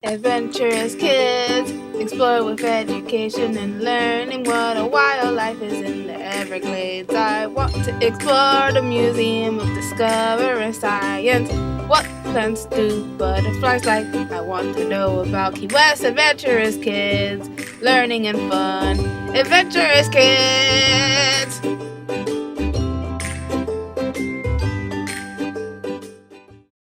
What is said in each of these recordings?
Adventurous kids, explore with education and learning what a wildlife is in the Everglades. I want to explore the Museum of Discovering Science. What plants do butterflies like? I want to know about Key West Adventurous Kids, learning and fun. Adventurous Kids!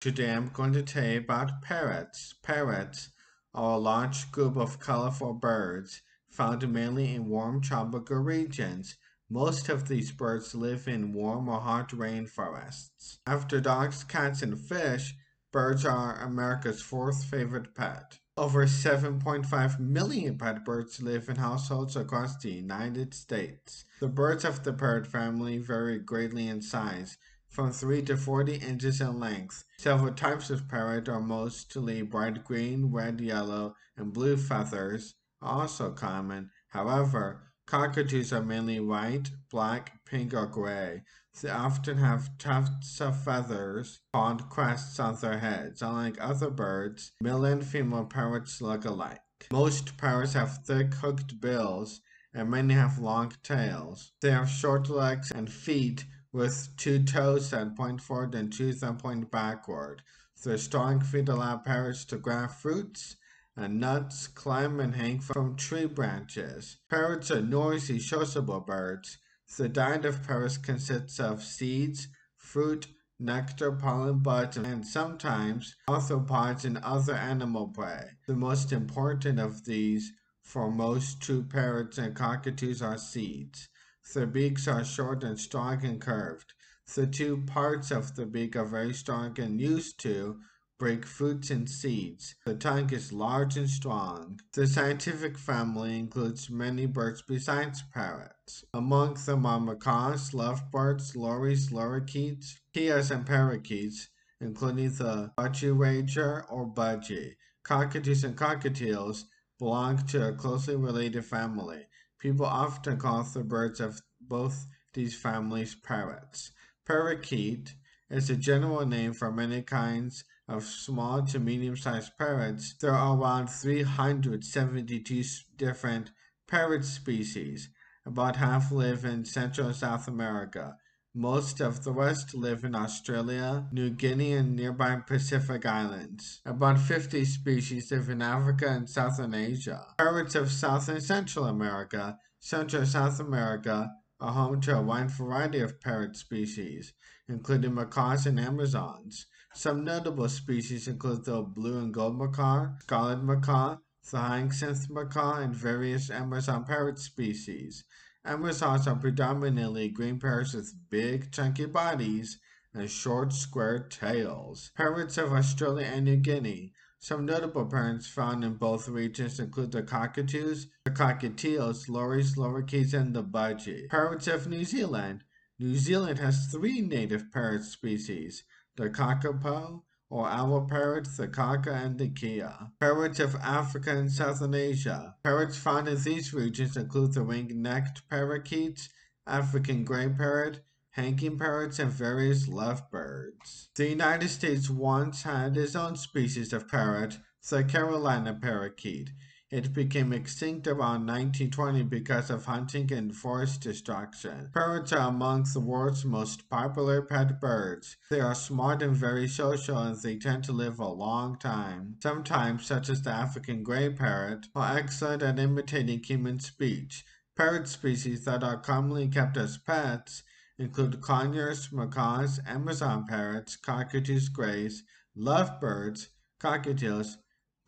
Today I'm going to tell you about parrots. Parrots are a large group of colorful birds found mainly in warm tropical regions. Most of these birds live in warm or hot rainforests. After dogs, cats, and fish, birds are America's fourth favorite pet. Over 7.5 million pet birds live in households across the United States. The birds of the parrot family vary greatly in size, from 3 to 40 inches in length. Several types of parrot are mostly bright green, red, yellow, and blue feathers are also common. However, cockatoos are mainly white, black, pink, or gray. They often have tufts of feathers called crests on their heads. Unlike other birds, male and female parrots look alike. Most parrots have thick hooked bills, and many have long tails. They have short legs and feet with two toes that point forward and two that point backward. Their strong feet allow parrots to grab fruits and nuts, climb and hang from tree branches. Parrots are noisy, sociable birds. The diet of parrots consists of seeds, fruit, nectar, pollen, buds, and sometimes arthropods and other animal prey. The most important of these for most true parrots and cockatoos are seeds. Their beaks are short and strong and curved. The two parts of the beak are very strong and used to break fruits and seeds. The tongue is large and strong. The scientific family includes many birds besides parrots. Among them are macaws, lovebirds, lories, lorikeets, kias, and parakeets, including the budgie ranger or budgie. Cockatoos and cockatiels belong to a closely related family. People often call the birds of both these families parrots. Parakeet is a general name for many kinds of small to medium-sized parrots. There are around 372 different parrot species. About half live in Central and South America. Most of the rest live in Australia, New Guinea, and nearby Pacific Islands. About 50 species live in Africa and Southern Asia. Parrots of South and Central America, Central and South America, are home to a wide variety of parrot species, including macaws and Amazons. Some notable species include the blue and gold macaw, scarlet macaw, the hyacinth macaw, and various Amazon parrot species. Amazons are predominantly green parrots with big, chunky bodies and short, square tails. Parrots of Australia and New Guinea. Some notable parrots found in both regions include the cockatoos, the cockatiels, lories, lorikeets, and the budgie. Parrots of New Zealand. New Zealand has three native parrot species: the kakapo, or owl parrot, the kaka, and the kia. Parrots of Africa and Southern Asia. Parrots found in these regions include the ring-necked parakeets, African gray parrot, hanging parrots, and various lovebirds. The United States once had its own species of parrot, the Carolina parakeet. It became extinct around 1920 because of hunting and forest destruction. Parrots are among the world's most popular pet birds. They are smart and very social, and they tend to live a long time. Some types, such as the African gray parrot, are excellent at imitating human speech. Parrot species that are commonly kept as pets include conures, macaws, Amazon parrots, cockatoos, grays, lovebirds, cockatiels,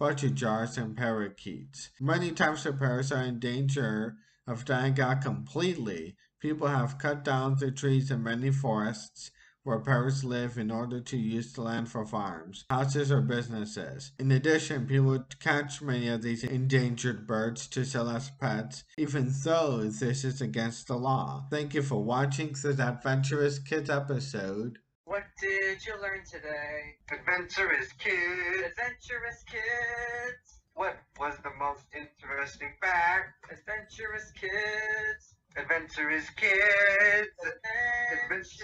budgies, and parakeets. Many types of parrots are in danger of dying out completely. People have cut down the trees in many forests where parrots live in order to use the land for farms, houses, or businesses. In addition, people catch many of these endangered birds to sell as pets, even though this is against the law. Thank you for watching this Adventurous Kids episode. What did you learn today? Adventurous Kids! Adventurous Kids! What was the most interesting fact? Adventurous Kids! Adventurous Kids! Adventurous